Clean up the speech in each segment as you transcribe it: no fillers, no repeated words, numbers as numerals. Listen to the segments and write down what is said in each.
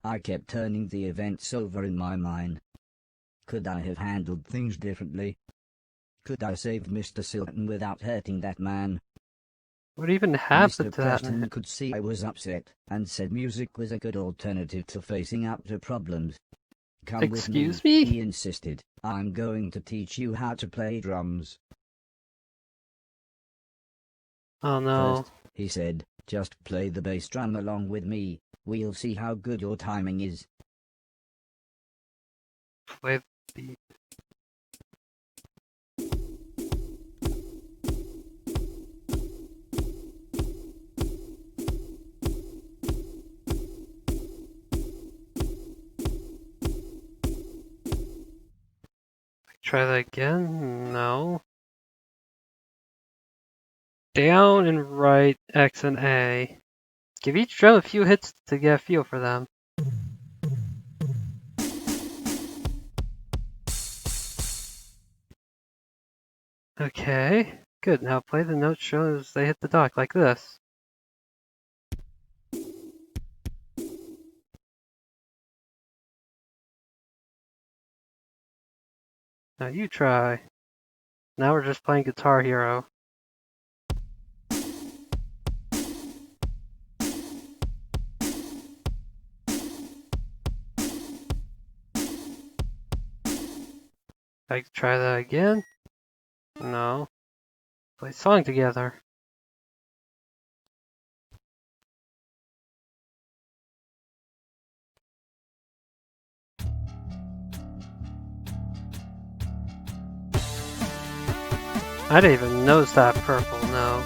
I kept turning the events over in my mind. Could I have handled things differently? Could I save Mr. Silton without hurting that man? What even happened Mr. to that Preston man? could see I was upset, and said music was a good alternative to facing up to problems. Come with me, Excuse me? he insisted. I'm going to teach you how to play drums. Oh no. First, he said, just play the bass drum along with me. We'll see how good your timing is. Play the beat. Try that again? No. Down and right, X and A. Give each drum a few hits to get a feel for them. Okay, good. Now play the notes shown as they hit the dock, like this. Now you try. Now we're just playing Guitar Hero. I try that again? No. Play song together. I didn't even notice that purple, no.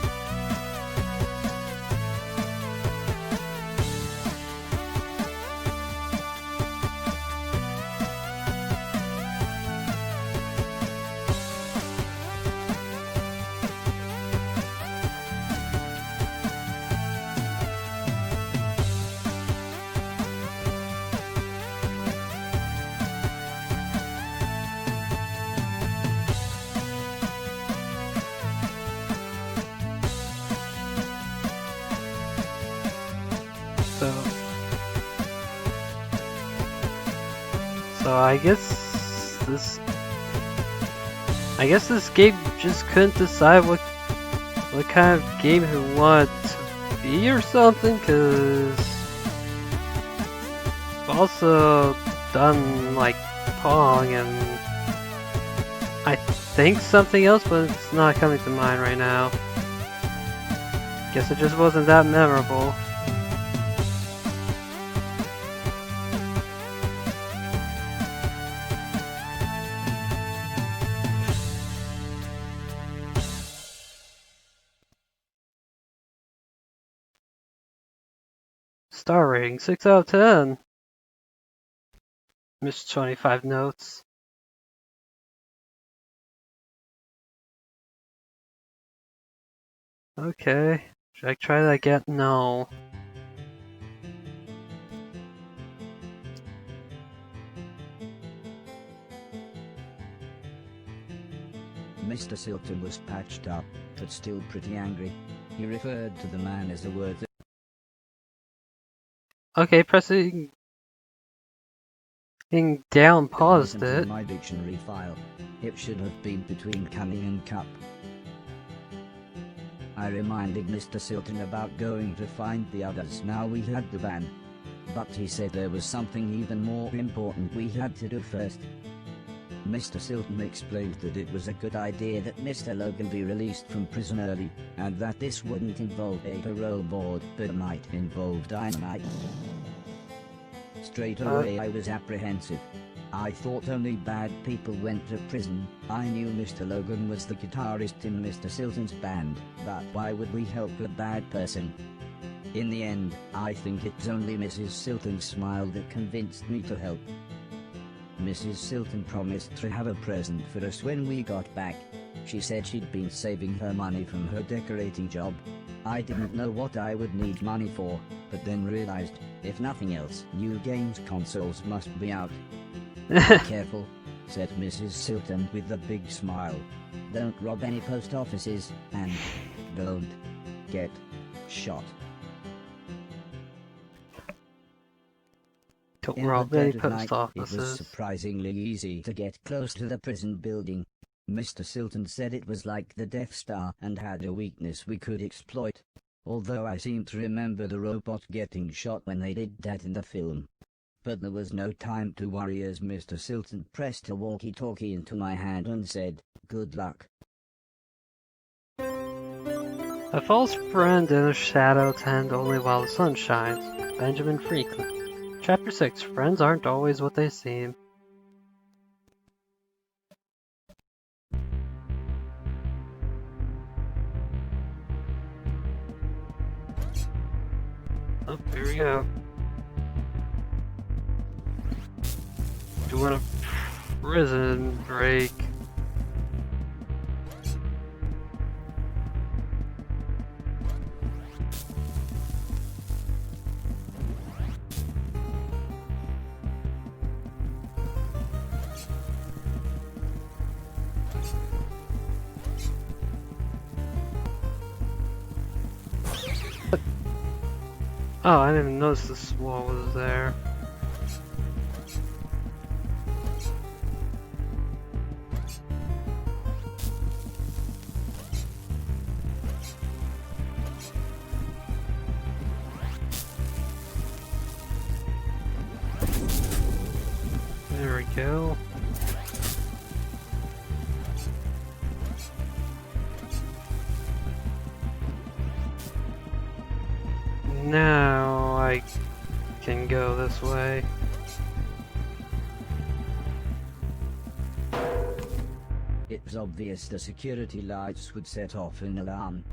So I guess this game just couldn't decide what kind of game it wanted to be or something, cause I've also done like Pong and I think something else, but it's not coming to mind right now. Guess it just wasn't that memorable. Star rating 6 out of 10. Missed 25 notes. Okay. Should I try that again? No. Mr. Silton was patched up, but still pretty angry. He referred to the man as a word. Okay, pressing down paused it. it. My dictionary file. It should have been between canning and cup. I reminded Mr. Silton about going to find the others now we had the van. But he said there was something even more important we had to do first. Mr. Silton explained that it was a good idea that Mr. Logan be released from prison early, and that this wouldn't involve a parole board, but might involve dynamite. Straight away I was apprehensive. I thought only bad people went to prison. I knew Mr. Logan was the guitarist in Mr. Silton's band, but why would we help a bad person? In the end, I think it's only Mrs. Silton's smile that convinced me to help. Mrs. Silton promised to have a present for us when we got back. She said she'd been saving her money from her decorating job. I didn't know what I would need money for, but then realized, if nothing else, new games consoles must be out. Be careful, said Mrs. Silton with a big smile. Don't rob any post offices, and don't get shot. Don't In the rob any dead of post night, it was offices. surprisingly easy to get close to the prison building. Mr. Silton said it was like the Death Star and had a weakness we could exploit. Although I seem to remember the robot getting shot when they did that in the film. But there was no time to worry as Mr. Silton pressed a walkie-talkie into my hand and said, "Good luck." A false friend in a shadow tend only while the sun shines. Benjamin Franklin. Chapter 6. Friends aren't always what they seem. Oh, here we go. Doing a prison break. Oh, I didn't even notice this wall was there. There we go. Now I can go this way. It was obvious the security lights would set off an alarm.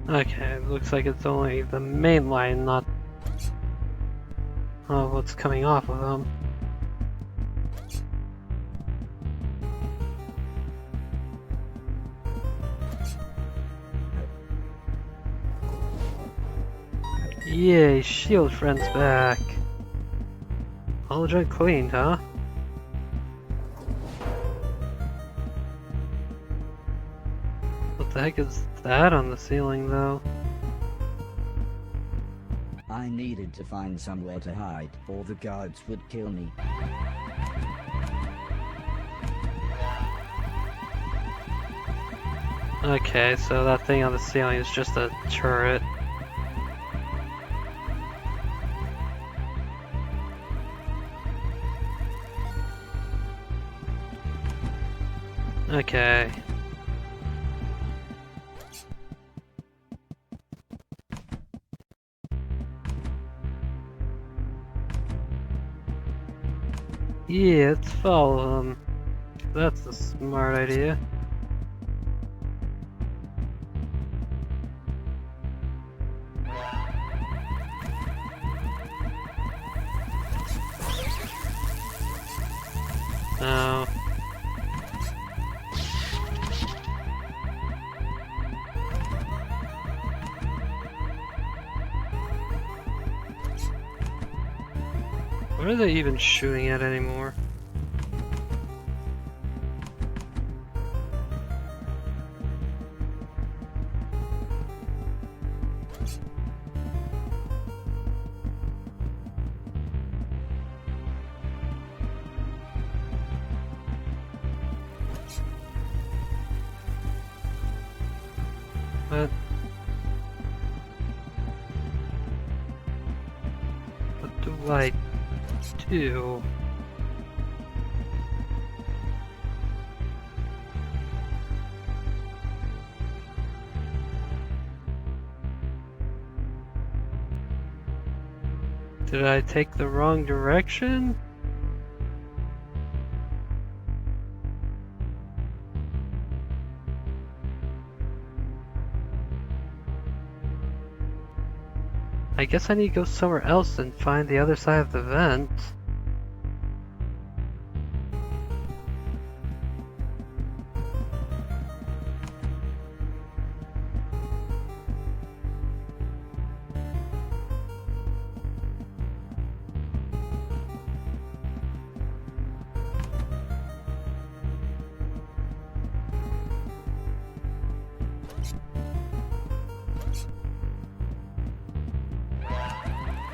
Okay, it looks like it's only the main line, not what's coming off of them. Yay, shield friend's back. All junk cleaned, huh? What the heck is that on the ceiling, though? I needed to find somewhere to hide, or the guards would kill me. Okay, so that thing on the ceiling is just a turret. Okay. Yeah, let's follow him. That's a smart idea. Oh. What are they even shooting at anymore? What do I do? Did I take the wrong direction? I guess I need to go somewhere else and find the other side of the vent.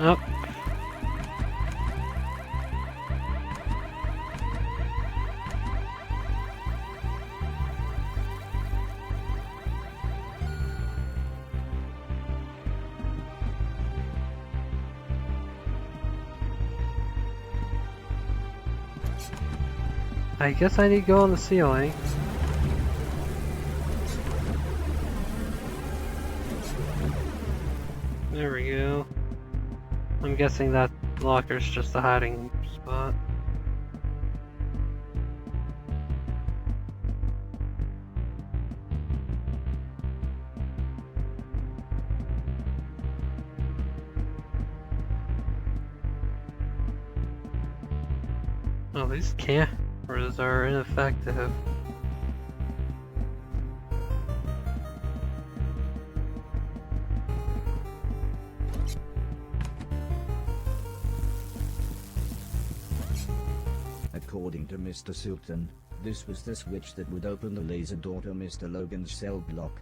Oh. I guess I need to go on the ceiling. There we go. I'm guessing that locker's just a hiding spot. Oh, these cameras are ineffective. According to Mr. Sultan, this was the switch that would open the laser door to Mr. Logan's cell block.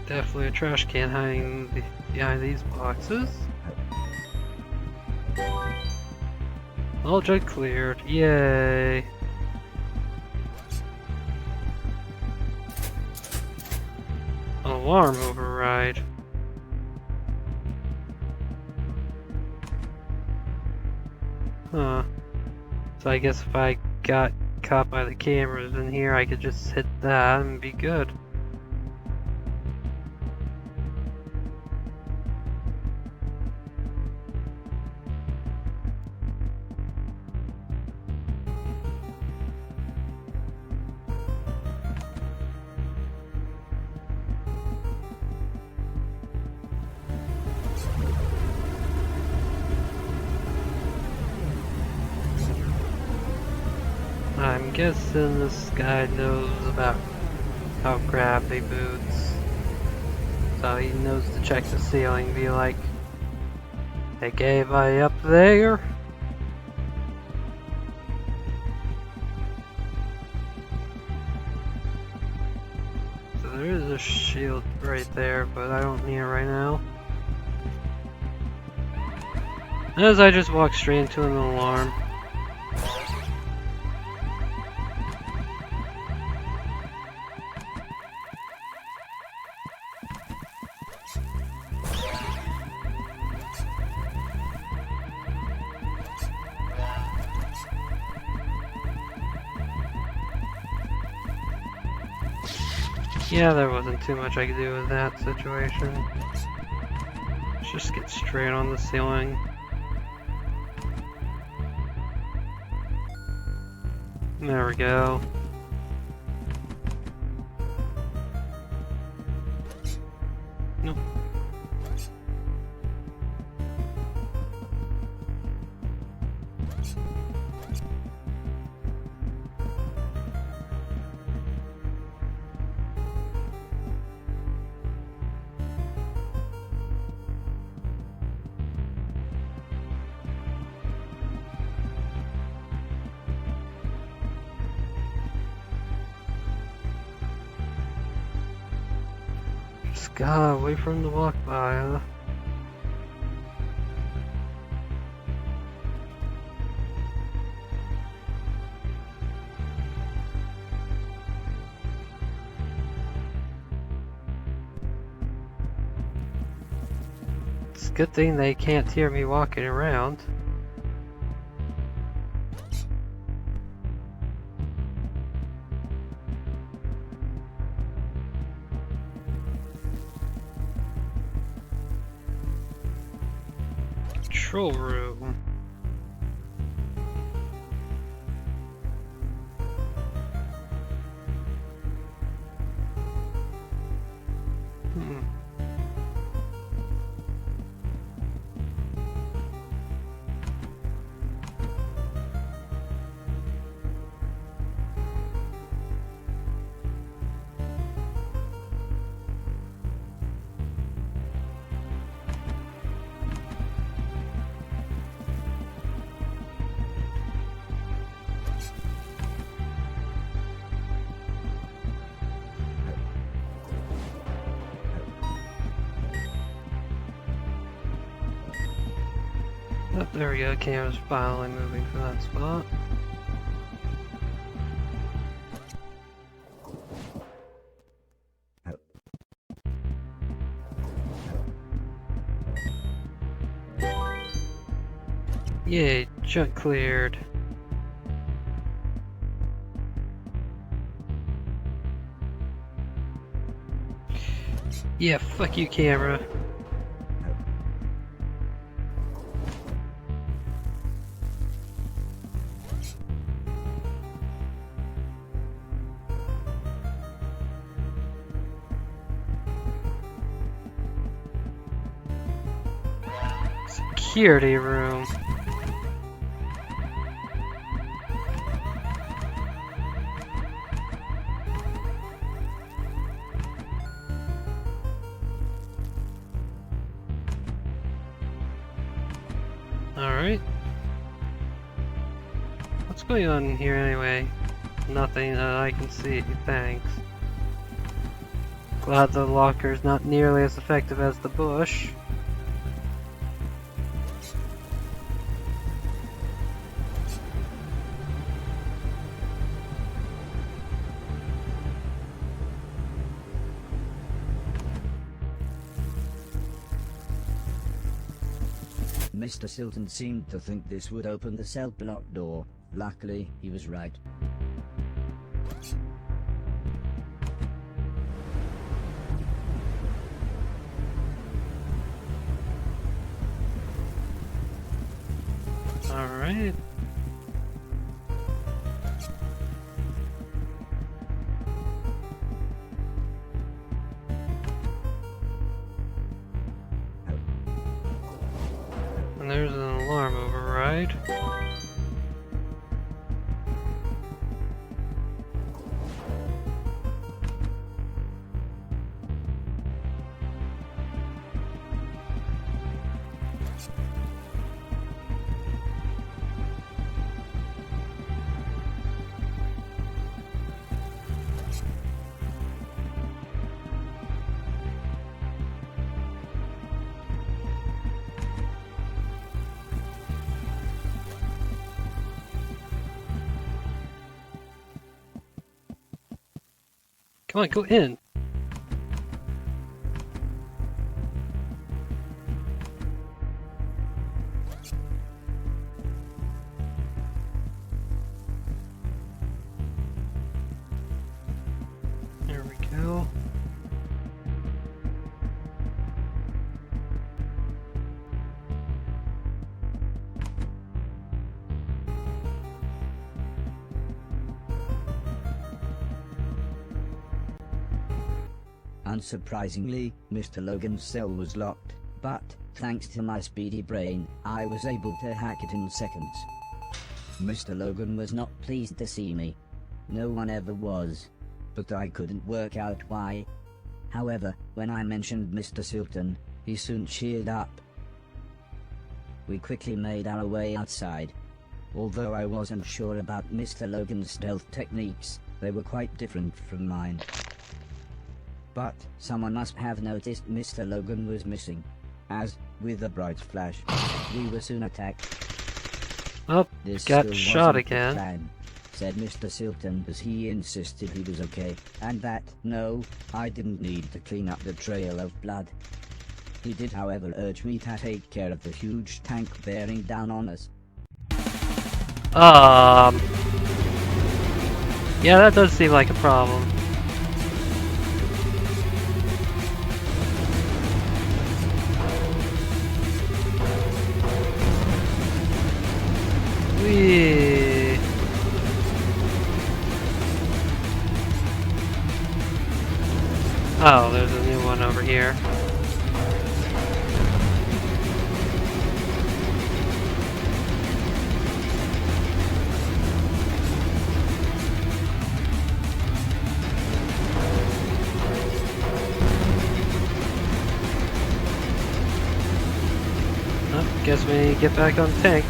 Definitely a trash can hiding behind these boxes. All jug cleared. Yay! Alarm override. Huh. So I guess if I got caught by the cameras in here, I could just hit that and be good. I'm guessing this guy knows about how gravity boots. So he knows to check the ceiling, be like, hey, anybody up there? So there is a shield right there, but I don't need it right now. As I just walk straight into an alarm. Yeah, there wasn't too much I could do with that situation. Let's just get straight on the ceiling. There we go. Nope. Just gotta wait for him to walk by, huh? It's a good thing they can't hear me walking around. Control room. There we go, camera's finally moving from that spot. Yay, junk cleared. Yeah, fuck you, camera. Security room. Alright. What's going on in here anyway? Nothing that I can see, thanks. Glad the locker's not nearly as effective as the bush. Mr. Silton seemed to think this would open the cell block door. Luckily, he was right. Alright. And there's an alarm override. Come on, go in. There we go. Unsurprisingly, Mr. Logan's cell was locked, but, thanks to my speedy brain, I was able to hack it in seconds. Mr. Logan was not pleased to see me. No one ever was. But I couldn't work out why. However, when I mentioned Mr. Silton, he soon cheered up. We quickly made our way outside. Although I wasn't sure about Mr. Logan's stealth techniques, they were quite different from mine. But someone must have noticed Mr. Logan was missing, as, with a bright flash, we were soon attacked. Oh, This got still shot wasn't the again. plan, said Mr. Silton as he insisted he was okay, and that, no, I didn't need to clean up the trail of blood. He did however urge me to take care of the huge tank bearing down on us. Yeah, that does seem like a problem. Whee! Oh, there's a new one over here. Oh, guess we get back on the tank.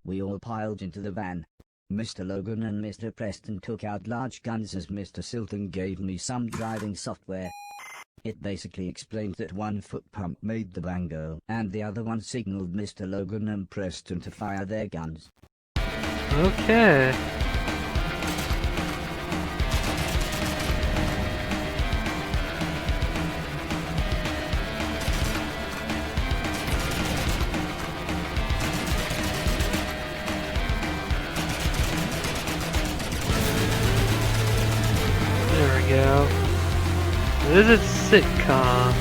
We all piled into the van. Mr. Logan and Mr. Preston took out large guns as Mr. Silton gave me some driving software. It basically explained that one foot pump made the bang go, and the other one signaled Mr. Logan and Preston to fire their guns. Okay. There we go. This is a sitcom.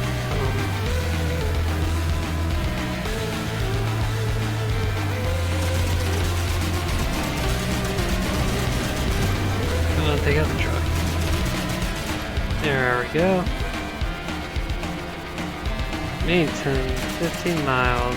Come on, take out the truck. There we go. Maintain 15 miles.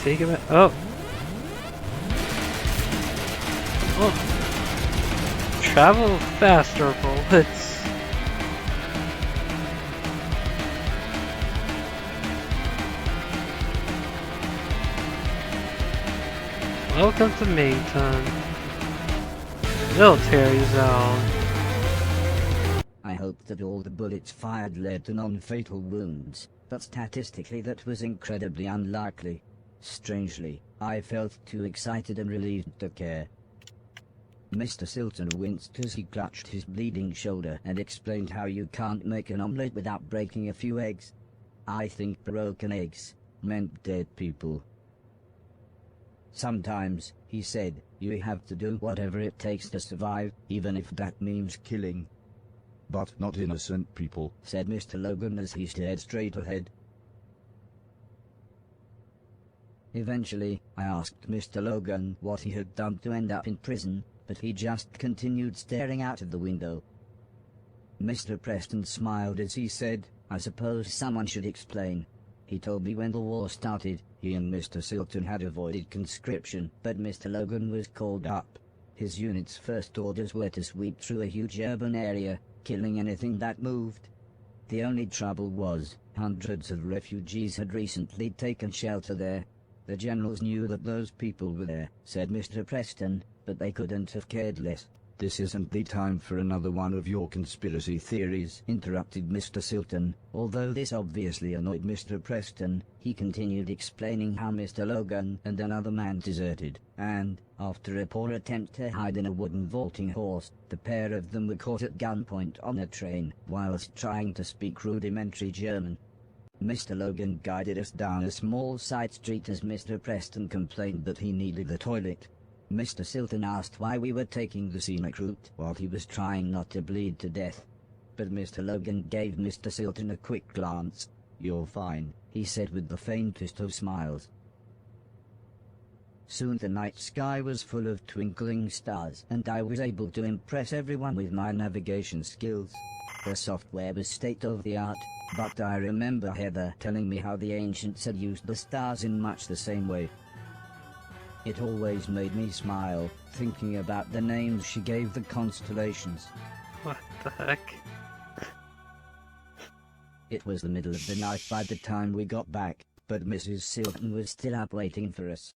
Take him out. Oh! Oh! Travel faster, bullets. Welcome to Mayton. Military zone. I hoped that all the bullets fired led to non-fatal wounds, but statistically that was incredibly unlikely. Strangely, I felt too excited and relieved to care. Mr. Silton winced as he clutched his bleeding shoulder and explained how you can't make an omelette without breaking a few eggs. I think broken eggs meant dead people. Sometimes, he said, you have to do whatever it takes to survive, even if that means killing. But not innocent people, said Mr. Logan as he stared straight ahead. Eventually, I asked Mr. Logan what he had done to end up in prison, but he just continued staring out of the window. Mr. Preston smiled as he said, I suppose someone should explain. He told me when the war started, he and Mr. Silton had avoided conscription, but Mr. Logan was called up. His unit's first orders were to sweep through a huge urban area, killing anything that moved. The only trouble was, hundreds of refugees had recently taken shelter there. The generals knew that those people were there, said Mr. Preston, but they couldn't have cared less. This isn't the time for another one of your conspiracy theories, interrupted Mr. Silton. Although this obviously annoyed Mr. Preston, he continued explaining how Mr. Logan and another man deserted, and, after a poor attempt to hide in a wooden vaulting horse, the pair of them were caught at gunpoint on a train, whilst trying to speak rudimentary German. Mr. Logan guided us down a small side street as Mr. Preston complained that he needed the toilet. Mr. Silton asked why we were taking the scenic route while he was trying not to bleed to death. But Mr. Logan gave Mr. Silton a quick glance. You're fine, he said with the faintest of smiles. Soon the night sky was full of twinkling stars, and I was able to impress everyone with my navigation skills. The software was state-of-the-art, but I remember Heather telling me how the ancients had used the stars in much the same way. It always made me smile, thinking about the names she gave the constellations. What the heck? It was the middle of the night by the time we got back, but Mrs. Silton was still up waiting for us.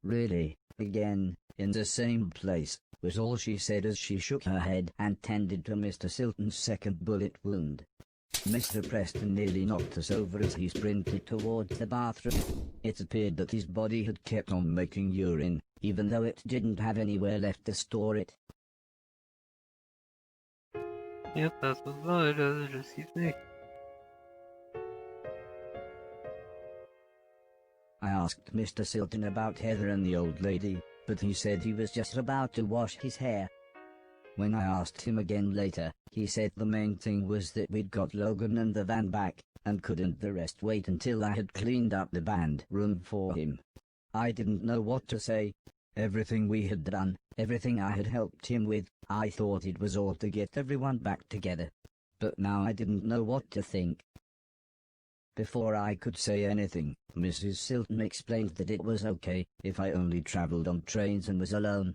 Really, again, in the same place, was all she said as she shook her head and tended to Mr. Silton's second bullet wound. Mr. Preston nearly knocked us over as he sprinted towards the bathroom. It appeared that his body had kept on making urine, even though it didn't have anywhere left to store it. Yep, that's what blood does, it just keeps me. I asked Mr. Silton about Heather and the old lady, but he said he was just about to wash his hair. When I asked him again later, he said the main thing was that we'd got Logan and the van back, and couldn't the rest wait until I had cleaned up the band room for him. I didn't know what to say. Everything we had done, everything I had helped him with, I thought it was all to get everyone back together. But now I didn't know what to think. Before I could say anything, Mrs. Silton explained that it was okay if I only travelled on trains and was alone.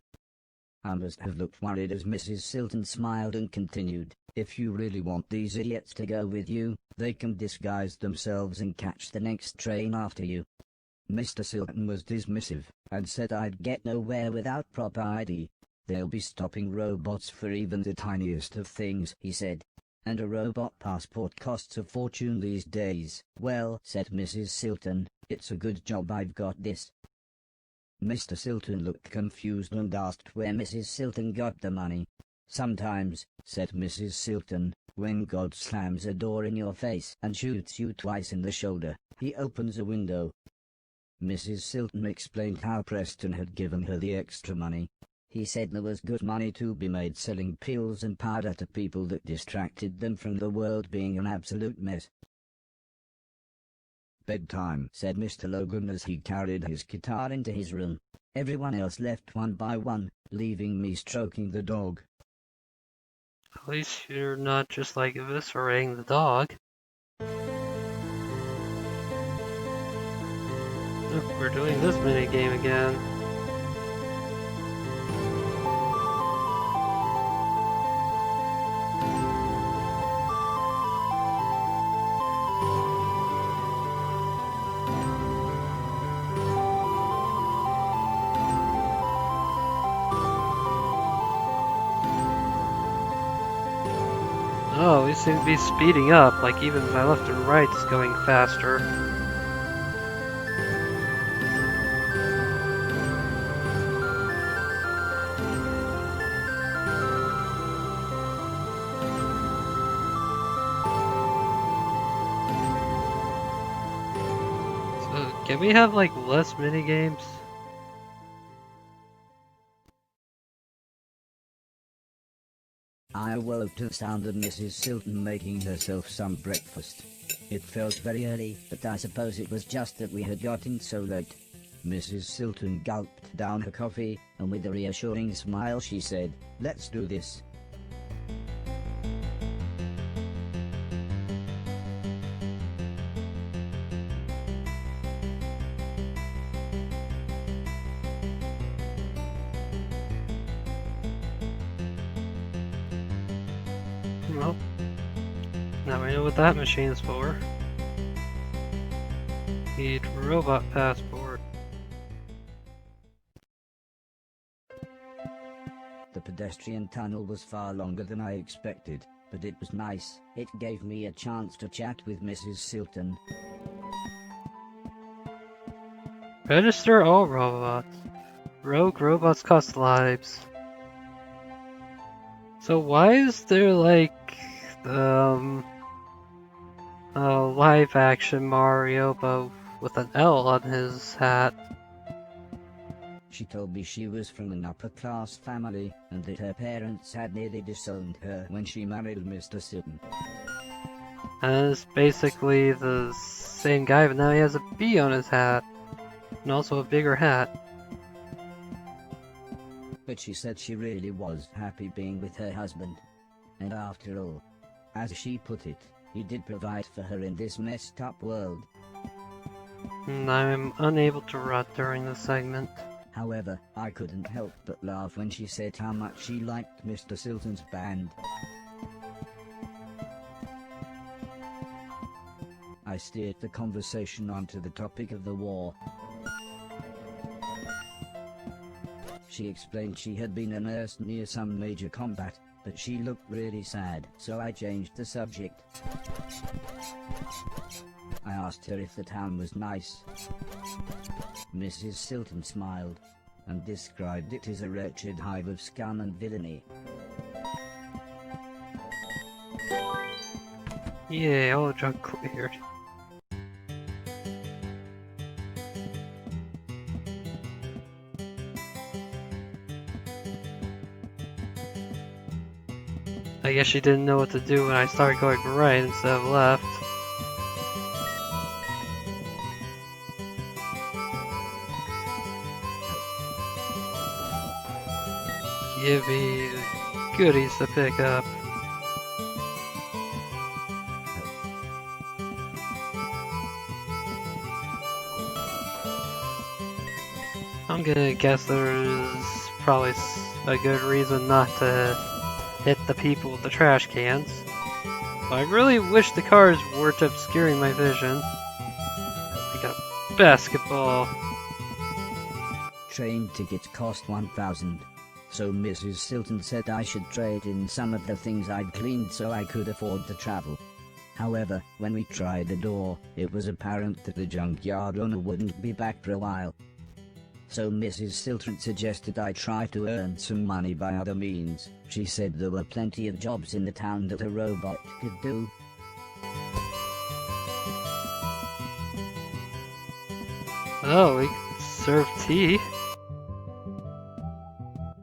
I must have looked worried as Mrs. Silton smiled and continued, "If you really want these idiots to go with you, they can disguise themselves and catch the next train after you." Mr. Silton was dismissive, and said I'd get nowhere without proper ID. "They'll be stopping robots for even the tiniest of things," he said. "And a robot passport costs a fortune these days." "Well," said Mrs. Silton, "it's a good job I've got this." Mr. Silton looked confused and asked where Mrs. Silton got the money. "Sometimes," said Mrs. Silton, "when God slams a door in your face and shoots you twice in the shoulder, he opens a window." Mrs. Silton explained how Preston had given her the extra money. He said there was good money to be made selling pills and powder to people that distracted them from the world being an absolute mess. "Bedtime," said Mr. Logan as he carried his guitar into his room. Everyone else left one by one, leaving me stroking the dog. At least you're not just like eviscerating the dog. Look, we're doing this minigame again. Oh, we seem to be speeding up, like even my left and right is going faster. So, can we have like less minigames? I awoke to the sound of Mrs. Silton making herself some breakfast. It felt very early, but I suppose it was just that we had gotten so late. Mrs. Silton gulped down her coffee, and with a reassuring smile she said, "Let's do this." Well, now we know what that machine's for. Need robot passport. The pedestrian tunnel was far longer than I expected, but it was nice. It gave me a chance to chat with Mrs. Silton. Register all robots. Rogue robots cost lives. So why is there like a live action Mario but with an L on his hat? She told me she was from an upper-class family, and that her parents had nearly disowned her when she married Mr. Silton. And it's basically the same guy, but now he has a B on his hat. And also a bigger hat. But she said she really was happy being with her husband. And after all, as she put it, he did provide for her in this messed up world. And I'm unable to rut during this segment. However, I couldn't help but laugh when she said how much she liked Mr. Silton's band. I steered the conversation onto the topic of the war. She explained she had been a nurse near some major combat, but she looked really sad, so I changed the subject. I asked her if the town was nice. Mrs. Silton smiled, and described it as a wretched hive of scum and villainy. Yeah, all junk cleared. I guess she didn't know what to do when I started going right instead of left. give me goodies to pick up. I'm gonna guess there's probably a good reason not to hit the people with the trash cans. But I really wish the cars weren't obscuring my vision. I got a basketball. Train tickets cost 1,000. So Mrs. Silton said I should trade in some of the things I'd cleaned so I could afford to travel. However, when we tried the door, it was apparent that the junkyard owner wouldn't be back for a while. So Mrs. Silton suggested I try to earn some money by other means. She said there were plenty of jobs in the town that a robot could do. Oh, we can serve tea.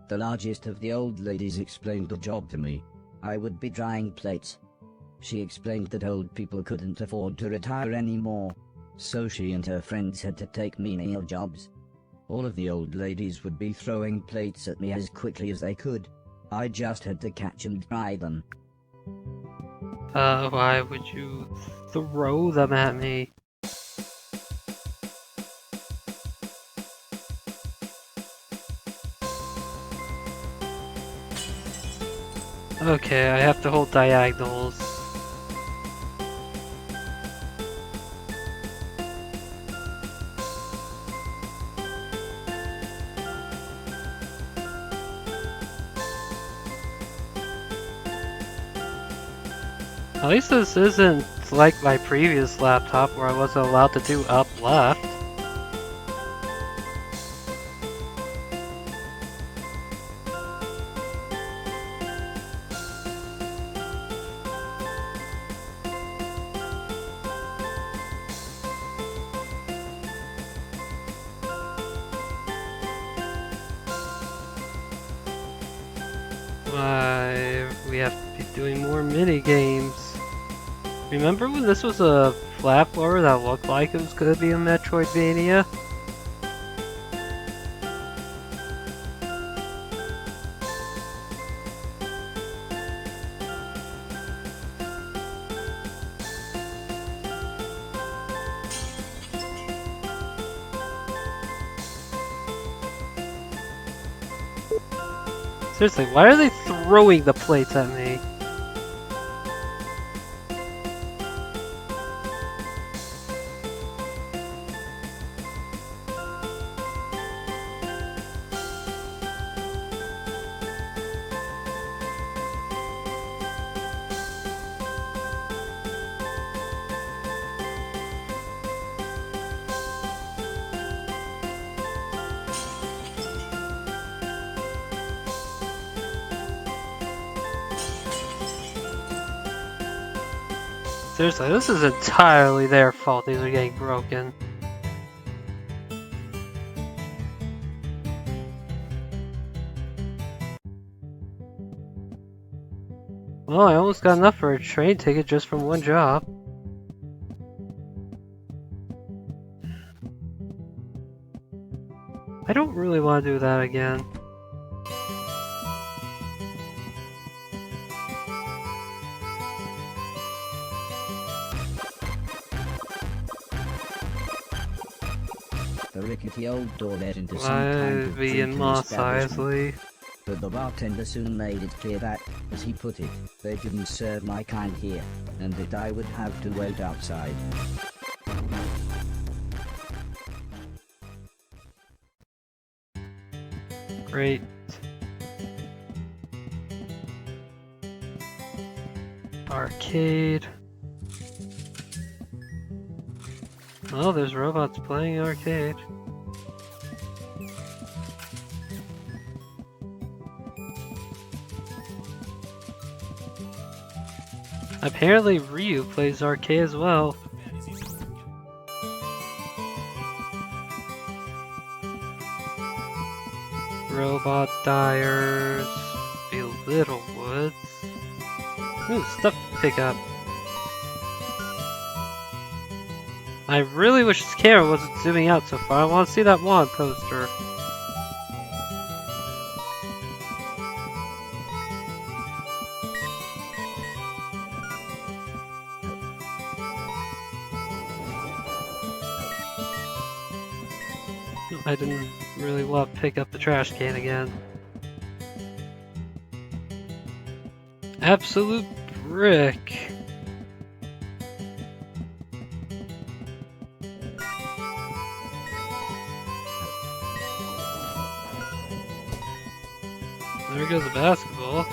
The largest of the old ladies explained the job to me. I would be drying plates. She explained that old people couldn't afford to retire anymore, so she and her friends had to take menial jobs. All of the old ladies would be throwing plates at me as quickly as they could. I just had to catch and dry them. Why would you throw them at me? Okay, I have to hold diagonals. At least this isn't like my previous laptop where I wasn't allowed to do up left. Why, we have to be doing more mini games. Remember when this was a platformer that looked like it was going to be a Metroidvania? Seriously, why are they throwing the plates at me? Seriously, this is entirely their fault these are getting broken. Well, I almost got enough for a train ticket just from one job. I don't really want to do that again. The rickety old door led into some kind of Be in drinking Moss establishment. Eisley. But the bartender soon made it clear that, as he put it, they didn't serve my kind here, and that I would have to wait outside. Great. Arcade. Oh, there's robots playing arcade. Apparently Ryu plays arcade as well. Robot Dyers, Belittle Woods. Ooh, stuff to pick up. I really wish this camera wasn't zooming out so far. I want to see that wand poster. I didn't really want to pick up the trash can again. Absolute brick. There goes the basketball.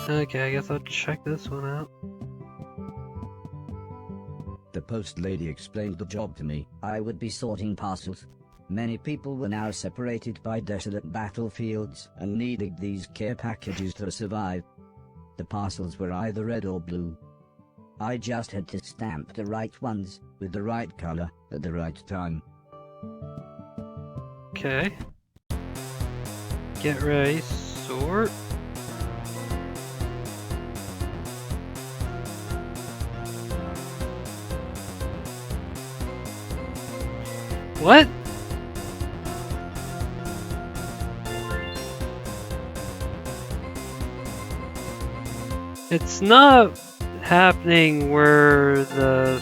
Okay, I guess I'll check this one out. The post lady explained the job to me. I would be sorting parcels. Many people were now separated by desolate battlefields and needed these care packages to survive. The parcels were either red or blue. I just had to stamp the right ones with the right color at the right time. Okay. Get ready, sort. What? It's not happening where the...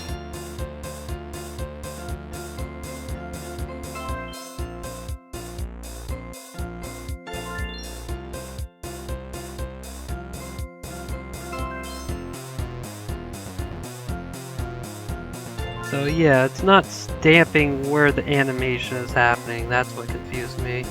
So yeah, it's not stamping where the animation is happening. That's what confused me.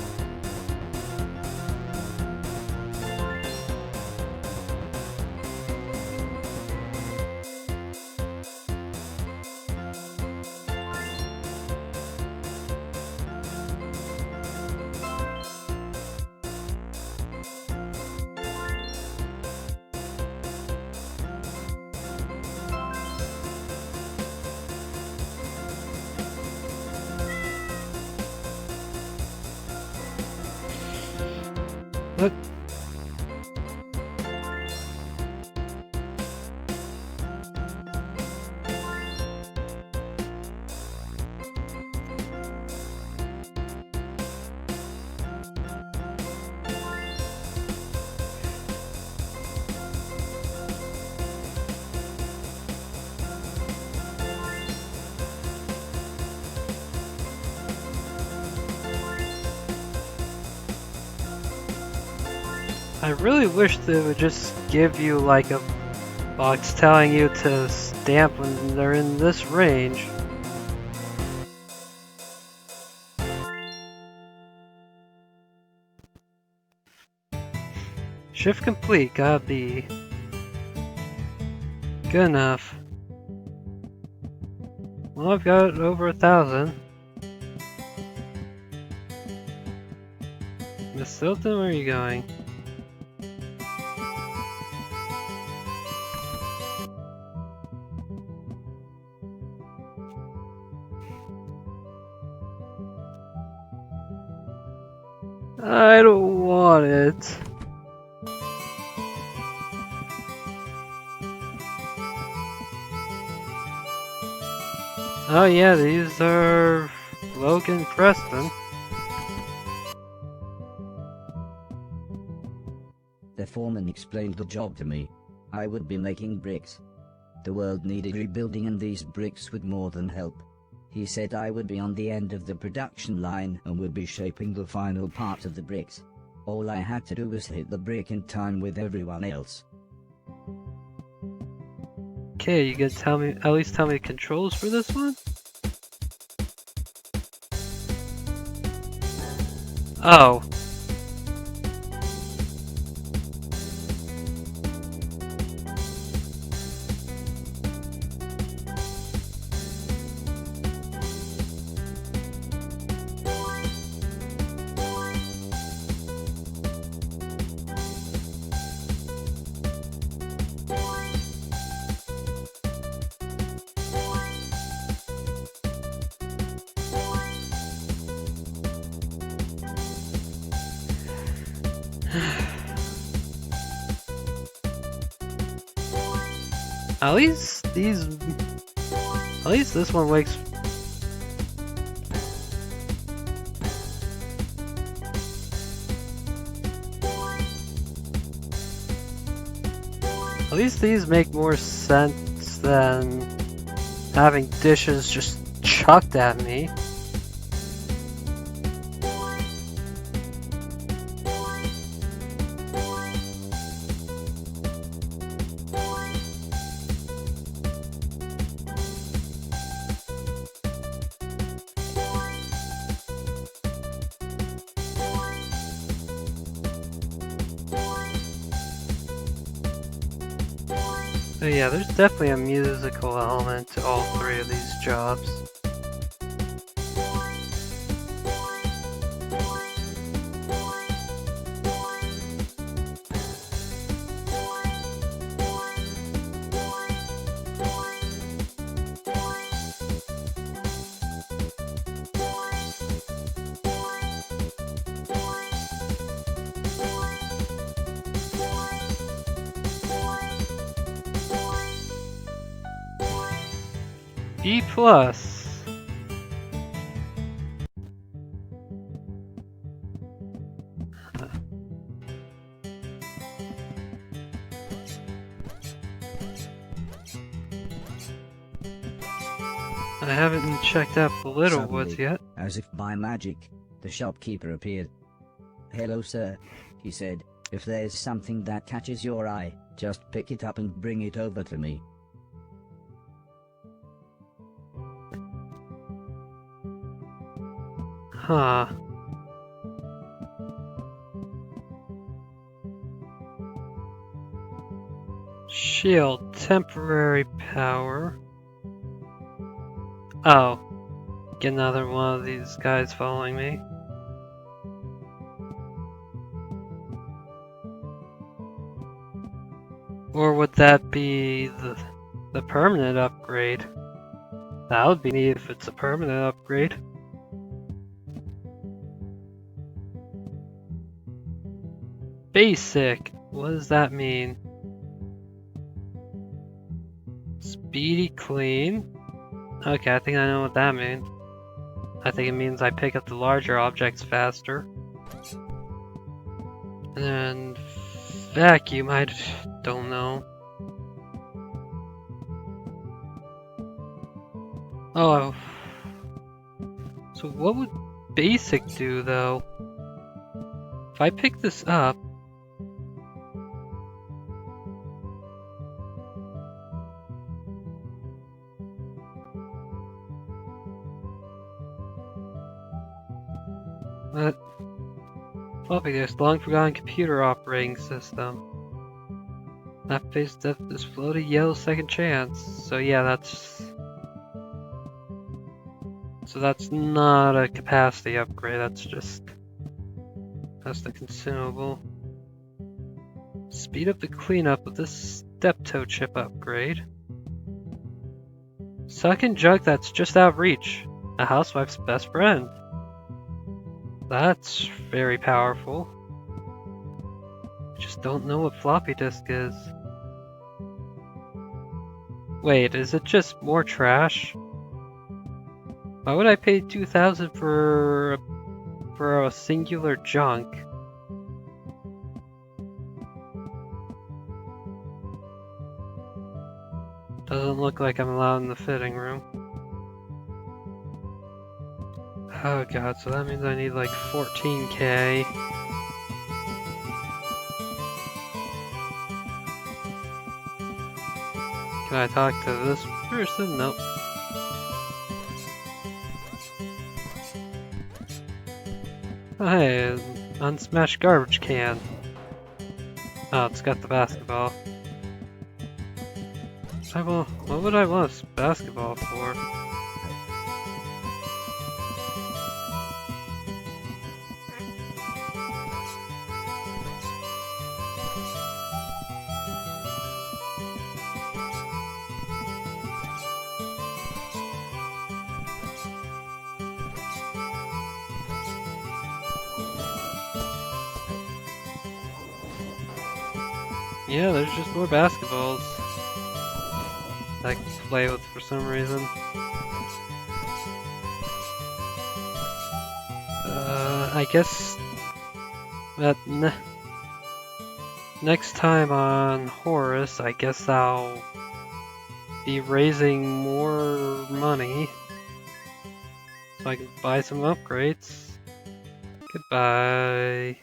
What? I really wish they would just give you like a box telling you to stamp when they're in this range. Shift complete, gotta be good enough. Well, I've got over 1,000. Miss Silton, where are you going? I don't want it. Oh yeah, these are Logan Preston. The foreman explained the job to me. I would be making bricks. The world needed rebuilding and these bricks would more than help. He said I would be on the end of the production line and would be shaping the final part of the bricks. All I had to do was hit the brick in time with everyone else. Okay, you gonna tell me, at least tell me the controls for this one? Oh. At least this one wakes. At least these make more sense than having dishes just chucked at me. So yeah, there's definitely a musical element to all three of these jobs. B+. I haven't checked out the Little Woods Suddenly, yet. as if by magic, the shopkeeper appeared. "Hello, sir," he said. "If there's something that catches your eye, just pick it up and bring it over to me." Huh. Shield, temporary power. Oh. Get another one of these guys following me. Or would that be the permanent upgrade? That would be neat if it's a permanent upgrade. Basic. What does that mean? Speedy clean. Okay, I think I know what that means. I think it means I pick up the larger objects faster. And then vacuum, I don't know. Oh. So what would basic do though? If I pick this up, floppy disk, long forgotten computer operating system. That face depth is floating yellow second chance. So yeah, that's not a capacity upgrade, that's the consumable. Speed up the cleanup with this step-toe chip upgrade. Suck and jug that's just out of reach. A housewife's best friend. That's very powerful. I just don't know what floppy disk is. Wait, is it just more trash? Why would I pay 2,000 for a singular junk? Doesn't look like I'm allowed in the fitting room. Oh god, so that means I need like 14k. Can I talk to this person? Nope. Oh, hey, an unsmashed garbage can. Oh, it's got the basketball. What would I want a basketball for? Yeah, there's just more basketballs that I can play with for some reason. I guess that next time on Horace, I guess I'll be raising more money so I can buy some upgrades. Goodbye.